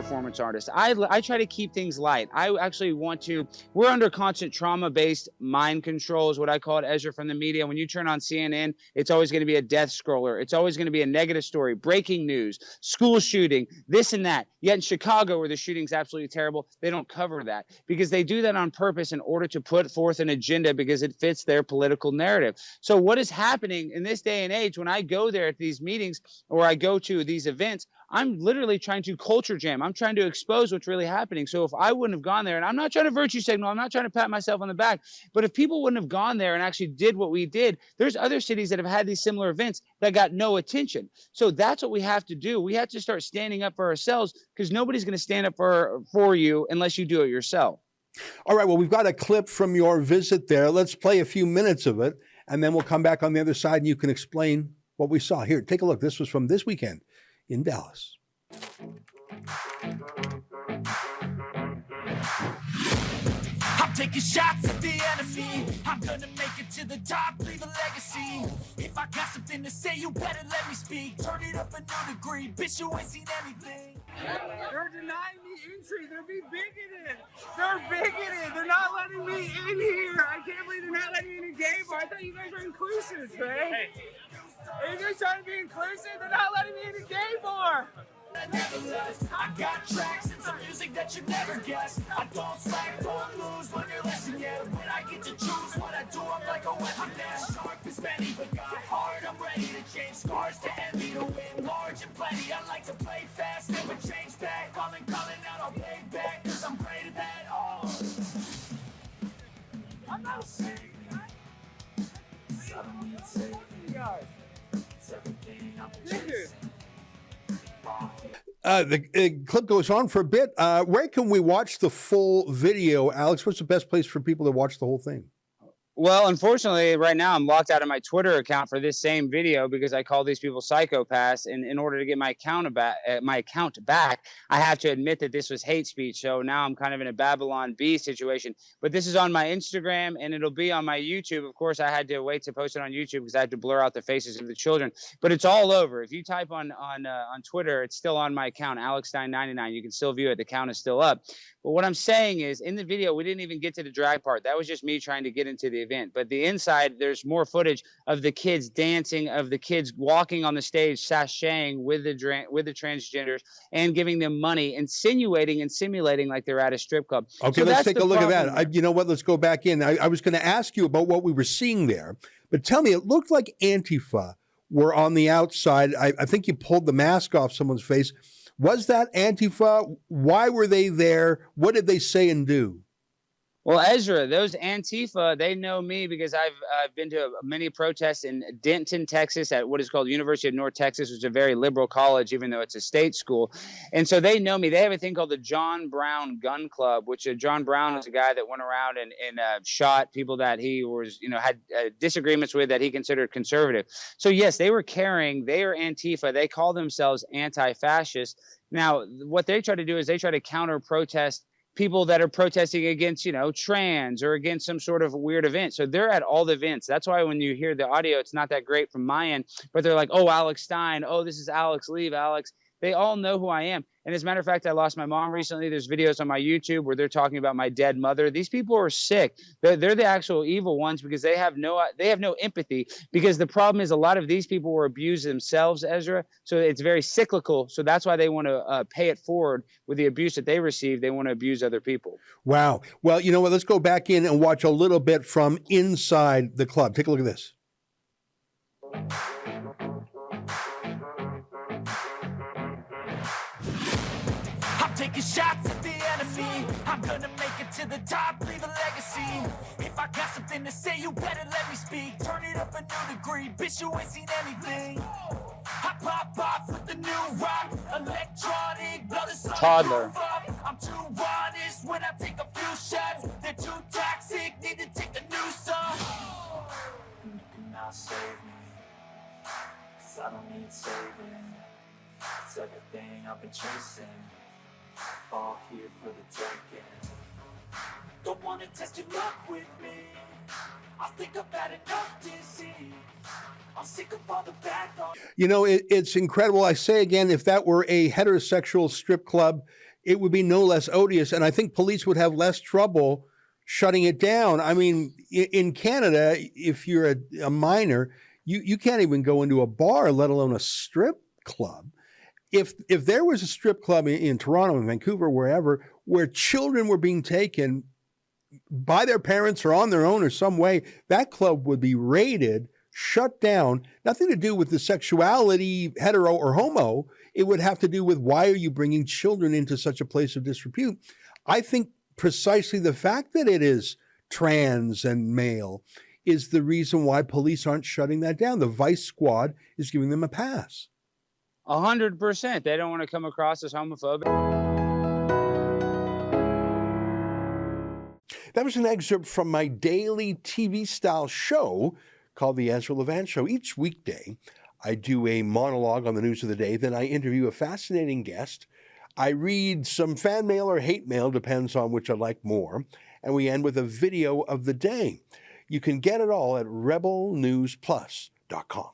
performance artist. I try to keep things light. I actually want to, we're under constant trauma-based mind control is what I call it, Ezra, from the media. When you turn on CNN, it's always going to be a death scroller. It's always going to be a negative story, breaking news, school shooting, this and that. Yet in Chicago, where the shooting's absolutely terrible, they don't cover that because they do that on purpose in order to put forth an agenda because it fits their political narrative. So what is happening in this day and age when I go there at these meetings or I go to these events, I'm literally trying to culture jam. I'm trying to expose what's really happening. So if I wouldn't have gone there, and I'm not trying to virtue signal, I'm not trying to pat myself on the back, but if people wouldn't have gone there and actually did what we did, there's other cities that have had these similar events that got no attention. So that's what we have to do. We have to start standing up for ourselves because nobody's going to stand up for you unless you do it yourself. All right, well, we've got a clip from your visit there. Let's play a few minutes of it, and then we'll come back on the other side and you can explain what we saw. Here, take a look. This was from this weekend in Dallas. I'm taking shots at the enemy. I'm gonna make it to the top, leave a legacy. If I got something to say, you better let me speak. Turn it up a new degree, bitch, you ain't seen anything. They're denying me entry. They're being bigoted. They're bigoted. They're not letting me in here. I can't believe they're not letting me in a gay bar. I thought you guys were inclusive, right? Are you guys trying to be inclusive? They're not letting me in a gay bar. I got tracks and some music that you never guess. I don't slack, don't lose, learn your lesson yet. When I get to choose what I do, I'm like a weapon. I'm sharp as many, but got hard. I'm ready to change scars to envy, to win large and plenty. I like to play fast, never change back. Calling out, I'll pay back, cause I'm great at that. Oh, I'm not saying I don't need saving. It's everything I've been chasing. The clip goes on for a bit. Where can we watch the full video, Alex? What's the best place for people to watch the whole thing? Well, unfortunately, right now I'm locked out of my Twitter account for this same video because I call these people psychopaths. And in order to get my account back, I have to admit that this was hate speech. So now I'm kind of in a Babylon Bee situation. But this is on my Instagram and it'll be on my YouTube. Of course, I had to wait to post it on YouTube because I had to blur out the faces of the children. But it's all over. If you type on Twitter, it's still on my account, Alex Stein 99. You can still view it. The count is still up. But what I'm saying is, in the video, we didn't even get to the drag part. That was just me trying to get into the event. But the inside, there's more footage of the kids dancing, of the kids walking on the stage, sashaying with the transgenders and giving them money, insinuating and simulating like they're at a strip club. Okay, so let's take a look at that. You know what? Let's go back in. I was going to ask you about what we were seeing there, but tell me, it looked like Antifa were on the outside. I think you pulled the mask off someone's face. Was that Antifa? Why were they there? What did they say and do? Well, Ezra, those Antifa, they know me because I've been to many protests in Denton, Texas, at what is called University of North Texas, which is a very liberal college, even though it's a state school. And so they know me. They have a thing called the John Brown Gun Club, which John Brown was a guy that went around and shot people that he was, had disagreements with that he considered conservative. So yes, they were carrying. They are Antifa. They call themselves anti-fascist. Now, what they try to do is they try to counter-protest people that are protesting against, trans or against some sort of weird event. So they're at all the events. That's why when you hear the audio, it's not that great from my end, but they're like, oh, Alex Stein. Oh, this is Alex. Leave, Alex. They all know who I am. And as a matter of fact, I lost my mom recently. There's videos on my YouTube where they're talking about my dead mother. These people are sick. They're the actual evil ones because they have no empathy. Because the problem is a lot of these people were abused themselves, Ezra. So it's very cyclical. So that's why they want to pay it forward with the abuse that they received. They want to abuse other people. Wow. Well, you know what? Let's go back in and watch a little bit from inside the club. Take a look at this. Taking shots at the enemy. I'm gonna make it to the top, leave a legacy. If I got something to say, you better let me speak. Turn it up a new degree, bitch, you ain't seen anything. I pop off with the new rock, electronic, blow the toddler. I'm too honest when I take a few shots. They're too toxic, need to take a new song. You cannot save me, cause I don't need saving. It's everything I've been chasing. All here for the taking. Don't wanna test your luck with me. I think I've had enough disease. I'm sick of all the bad thoughts. It's incredible. I say again, if that were a heterosexual strip club, it would be no less odious. And I think police would have less trouble shutting it down. I mean, in Canada, if you're a minor, you can't even go into a bar, let alone a strip club. If there was a strip club in Toronto, in Vancouver, wherever, where children were being taken by their parents or on their own or some way, that club would be raided, shut down. Nothing to do with the sexuality, hetero or homo. It would have to do with, why are you bringing children into such a place of disrepute? I think precisely the fact that it is trans and male is the reason why police aren't shutting that down. The Vice Squad is giving them a pass. 100%. They don't want to come across as homophobic. That was an excerpt from my daily TV-style show called The Ezra Levant Show. Each weekday, I do a monologue on the news of the day. Then I interview a fascinating guest. I read some fan mail or hate mail, depends on which I like more. And we end with a video of the day. You can get it all at rebelnewsplus.com.